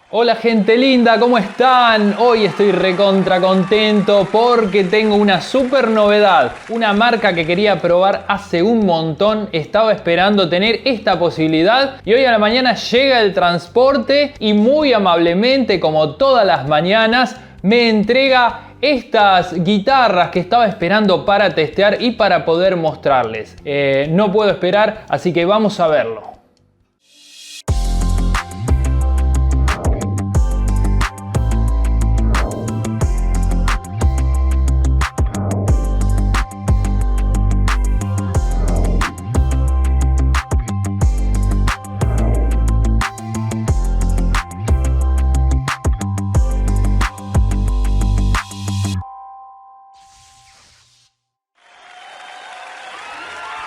Hola gente linda, ¿cómo están? Hoy estoy recontra contento porque tengo una super novedad. Una marca que quería probar hace un montón. Estaba esperando tener esta posibilidad y hoy a la mañana llega el transporte y muy amablemente, como todas las mañanas, me entrega estas guitarras que estaba esperando para testear y para poder mostrarles. No puedo esperar, así que vamos a verlo.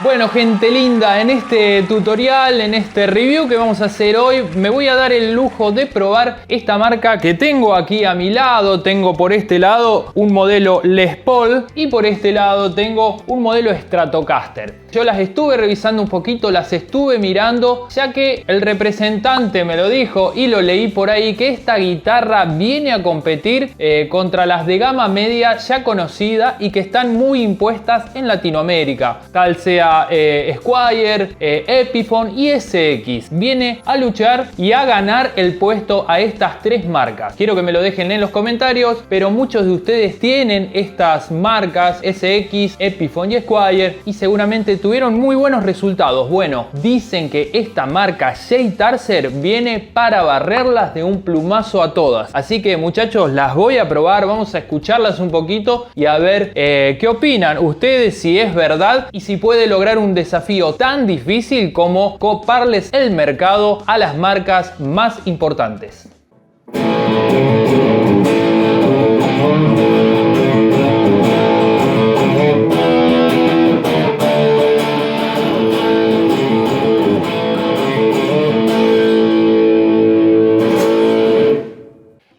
Bueno gente linda, en este tutorial, en este review que vamos a hacer hoy, me voy a dar el lujo de probar esta marca que tengo aquí a mi lado. Tengo por este lado un modelo Les Paul y por este lado tengo un modelo Stratocaster. Yo las estuve revisando un poquito, las estuve mirando, ya que el representante me lo dijo y lo leí por ahí, que esta guitarra viene a competir contra las de gama media ya conocida y que están muy impuestas en Latinoamérica, tal sea Squier, Epiphone y SX. Viene a luchar y a ganar el puesto a estas tres marcas. Quiero que me lo dejen en los comentarios, pero muchos de ustedes tienen estas marcas SX, Epiphone y Squier y seguramente tuvieron muy buenos resultados. Bueno, dicen que esta marca J-Tarser viene para barrerlas de un plumazo a todas. Así que muchachos, las voy a probar, vamos a escucharlas un poquito y a ver qué opinan ustedes, si es verdad y si puede lograr un desafío tan difícil como coparles el mercado a las marcas más importantes.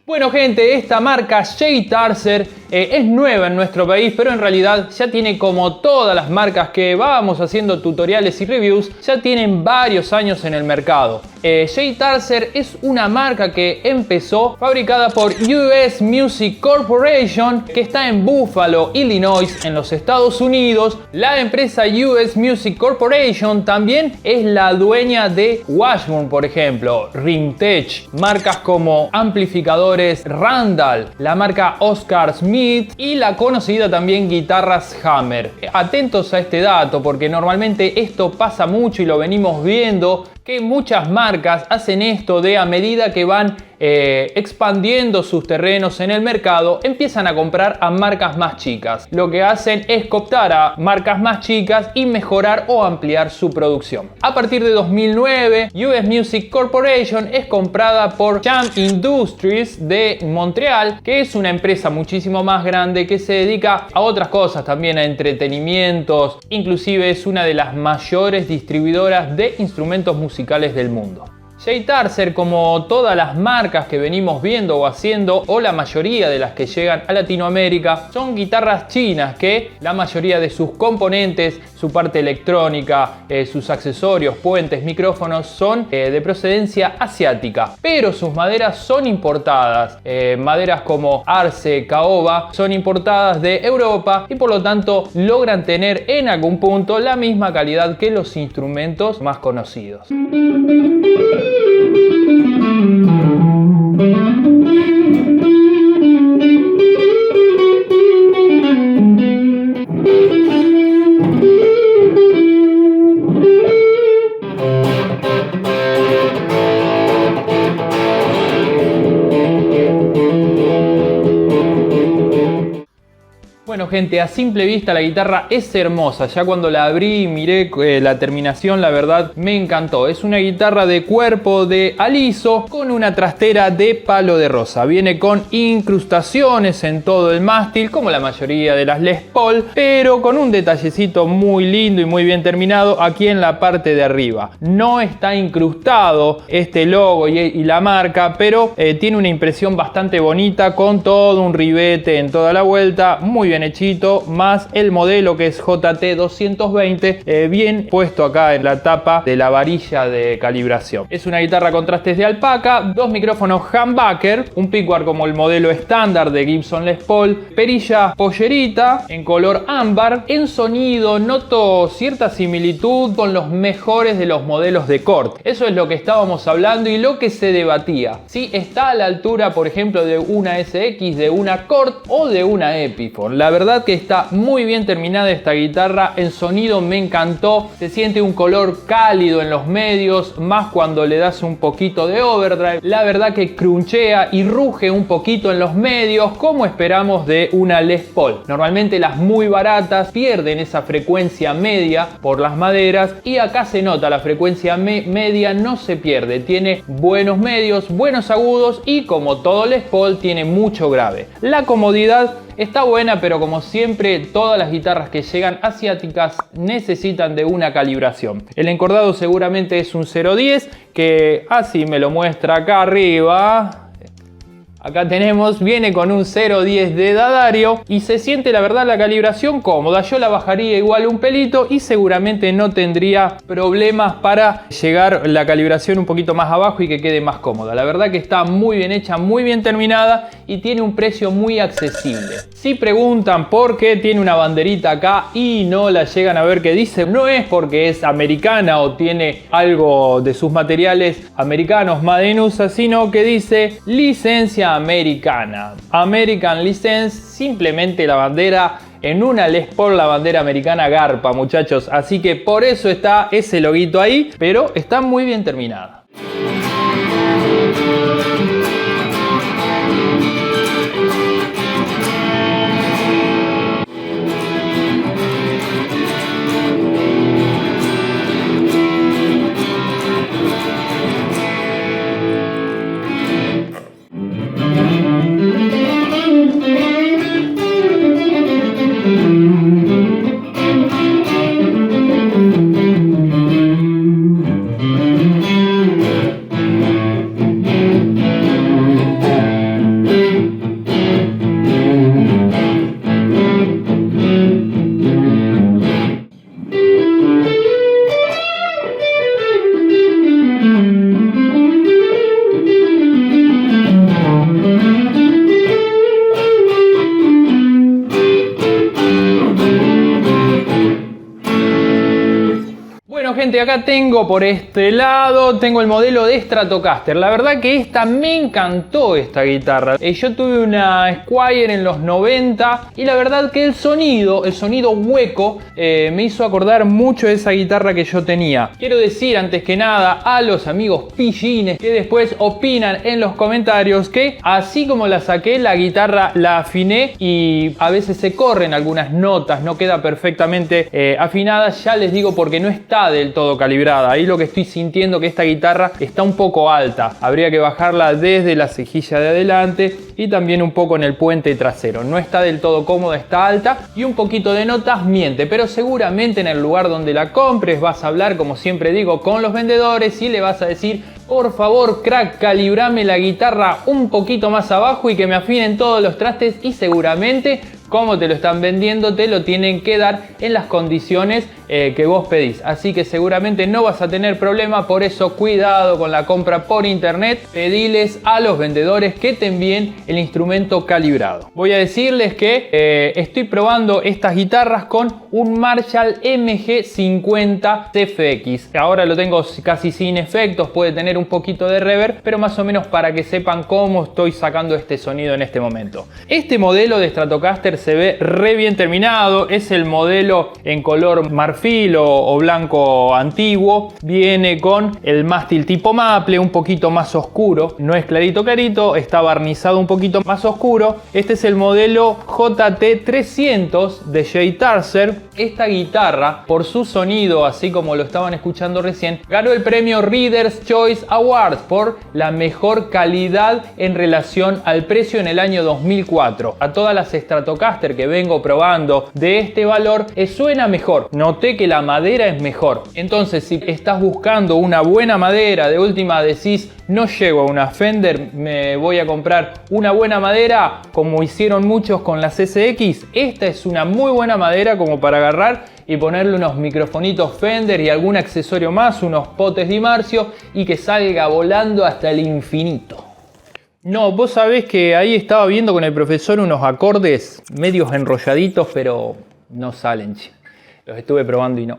Bueno gente, esta marca J-Tarser es nueva en nuestro país, pero en realidad ya tiene, como todas las marcas que vamos haciendo tutoriales y reviews, ya tienen varios años en el mercado. J-Tarser es una marca que empezó fabricada por US Music Corporation, que está en Buffalo, Illinois, en los Estados Unidos. La empresa US Music Corporation también es la dueña de Washburn, por ejemplo, Rimtech, marcas como amplificadores Randall, la marca Oscar Smith y la conocida también guitarras Hammer. Atentos a este dato porque normalmente esto pasa mucho y lo venimos viendo, que muchas marcas hacen esto de, a medida que van expandiendo sus terrenos en el mercado, empiezan a comprar a marcas más chicas. Lo que hacen es cooptar a marcas más chicas y mejorar o ampliar su producción. A partir de 2009, US Music Corporation es comprada por Jam Industries de Montreal, que es una empresa muchísimo más grande que se dedica a otras cosas, también a entretenimientos. Inclusive es una de las mayores distribuidoras de instrumentos musicales del mundo. J-Tarser, como todas las marcas que venimos viendo o haciendo, o la mayoría de las que llegan a Latinoamérica, son guitarras chinas que la mayoría de sus componentes, su parte electrónica, sus accesorios, puentes, micrófonos, son de procedencia asiática. Pero sus maderas son importadas. Maderas como arce, caoba son importadas de Europa y por lo tanto logran tener en algún punto la misma calidad que los instrumentos más conocidos. Bueno gente, a simple vista la guitarra es hermosa. Ya cuando la abrí y miré la terminación, la verdad me encantó. Es una guitarra de cuerpo de aliso con una trastera de palo de rosa. Viene con incrustaciones en todo el mástil, como la mayoría de las Les Paul, pero con un detallecito muy lindo y muy bien terminado aquí en la parte de arriba. No está incrustado este logo y la marca, pero tiene una impresión bastante bonita con todo un ribete en toda la vuelta, muy bien hecha derechito, más el modelo que es JT220, bien puesto acá en la tapa de la varilla de calibración. Es una guitarra con trastes de alpaca, dos micrófonos humbucker, un pickguard como el modelo estándar de Gibson Les Paul, perilla pollerita en color ámbar. En sonido noto cierta similitud con los mejores de los modelos de Cort. Eso es lo que estábamos hablando y lo que se debatía. Si está a la altura, por ejemplo, de una SX, de una Cort o de una Epiphone. La verdad que está muy bien terminada esta guitarra. En sonido me encantó. Se siente un color cálido en los medios, más cuando le das un poquito de overdrive. La verdad que crunchea y ruge un poquito en los medios, como esperamos de una Les Paul. Normalmente las muy baratas pierden esa frecuencia media por las maderas, y acá se nota la frecuencia media no se pierde. Tiene buenos medios, buenos agudos y, como todo Les Paul, tiene mucho grave. La comodidad está buena, pero como siempre, todas las guitarras que llegan asiáticas necesitan de una calibración. El encordado seguramente es un 010, que así me lo muestra acá arriba. Acá tenemos, viene con un 0.10 de D'Addario y se siente, la verdad, la calibración cómoda. Yo la bajaría igual un pelito y seguramente no tendría problemas para llegar la calibración un poquito más abajo y que quede más cómoda. La verdad que está muy bien hecha, muy bien terminada y tiene un precio muy accesible. Si preguntan por qué tiene una banderita acá y no la llegan a ver que dice, no es porque es americana o tiene algo de sus materiales americanos, Made in USA, sino que dice licencia americana, American License. Simplemente la bandera en una Les Paul, la bandera americana garpa, muchachos, así que por eso está ese loguito ahí, pero está muy bien terminada. Gente, acá tengo por este lado, tengo el modelo de Stratocaster. La verdad que me encantó esta guitarra. Yo tuve una Squier en los 90 y la verdad que el sonido hueco me hizo acordar mucho de esa guitarra que yo tenía. Quiero decir antes que nada a los amigos pillines que después opinan en los comentarios que así como la saqué, la guitarra la afiné y a veces se corren algunas notas, no queda perfectamente afinada. Ya les digo, porque no está del todo calibrada. Ahí lo que estoy sintiendo que esta guitarra está un poco alta. Habría que bajarla desde la cejilla de adelante y también un poco en el puente trasero. No está del todo cómoda, está alta y un poquito de notas miente, pero seguramente en el lugar donde la compres vas a hablar, como siempre digo, con los vendedores y le vas a decir: por favor, crack, calibrame la guitarra un poquito más abajo y que me afinen todos los trastes, y seguramente, como te lo están vendiendo, te lo tienen que dar en las condiciones que vos pedís. Así que seguramente no vas a tener problema. Por eso, cuidado con la compra por internet. Pediles a los vendedores que te envíen el instrumento calibrado. Voy a decirles que estoy probando estas guitarras con un Marshall MG50 CFX. Ahora lo tengo casi sin efectos, puede tener un poquito de reverb, pero más o menos para que sepan cómo estoy sacando este sonido en este momento. Este modelo de Stratocaster se ve re bien terminado. Es el modelo en color marfil o blanco antiguo. Viene con el mástil tipo maple, un poquito más oscuro. No es clarito clarito, está barnizado un poquito más oscuro. Este es el modelo JT300 de Jay Tarser. esta guitarra, por su sonido, así como lo estaban escuchando recién, ganó el premio Reader's Choice Awards por la mejor calidad en relación al precio en el año 2004. A todas las Stratocaster que vengo probando de este valor, suena mejor. Noté que la madera es mejor. Entonces, si estás buscando una buena madera, de última decís, no llego a una Fender, me voy a comprar una buena madera, como hicieron muchos con las SX, esta es una muy buena madera como para agarrar y ponerle unos microfonitos Fender y algún accesorio más, unos potes Di Marzio, y que salga volando hasta el infinito. No, vos sabés que ahí estaba viendo con el profesor unos acordes medios enrolladitos, pero no salen, che. Los estuve probando y no.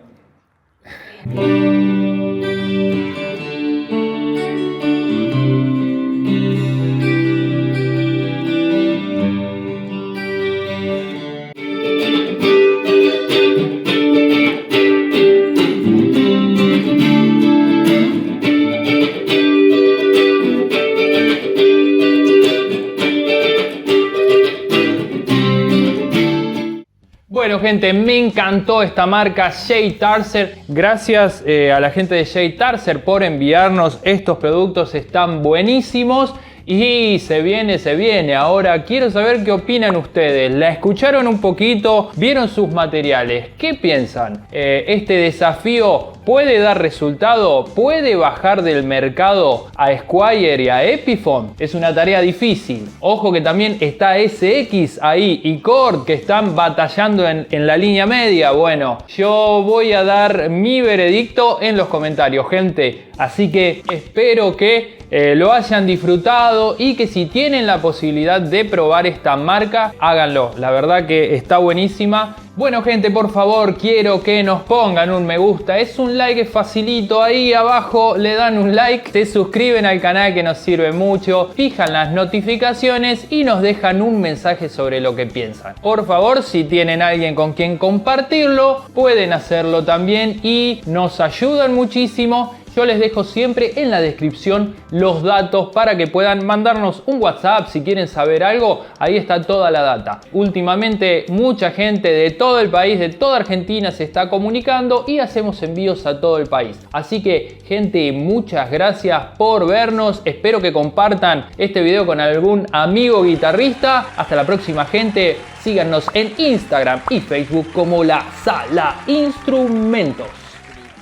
Bueno, gente, me encantó esta marca J-Tarser. Gracias a la gente de J-Tarser por enviarnos estos productos, están buenísimos. Y se viene. Ahora quiero saber qué opinan ustedes. ¿La escucharon un poquito? ¿Vieron sus materiales? ¿Qué piensan? ¿Este desafío puede dar resultado? ¿Puede bajar del mercado a Squier y a Epiphone? Es una tarea difícil. Ojo que también está SX ahí y Korg, que están batallando en la línea media. Bueno, yo voy a dar mi veredicto en los comentarios, gente. Así que espero que lo hayan disfrutado y que si tienen la posibilidad de probar esta marca, háganlo. La verdad que está buenísima. Bueno, gente, por favor, quiero que nos pongan un me gusta. Es un like, es facilito. Ahí abajo le dan un like, se suscriben al canal, que nos sirve mucho, fijan las notificaciones y nos dejan un mensaje sobre lo que piensan. Por favor, si tienen alguien con quien compartirlo, pueden hacerlo también y nos ayudan muchísimo. Yo les dejo siempre en la descripción los datos para que puedan mandarnos un WhatsApp si quieren saber algo. Ahí está toda la data. Últimamente mucha gente de todo el país, de toda Argentina, se está comunicando y hacemos envíos a todo el país. Así que, gente, muchas gracias por vernos. Espero que compartan este video con algún amigo guitarrista. Hasta la próxima, gente. Síganos en Instagram y Facebook como La Sala Instrumentos.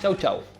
Chau, chau.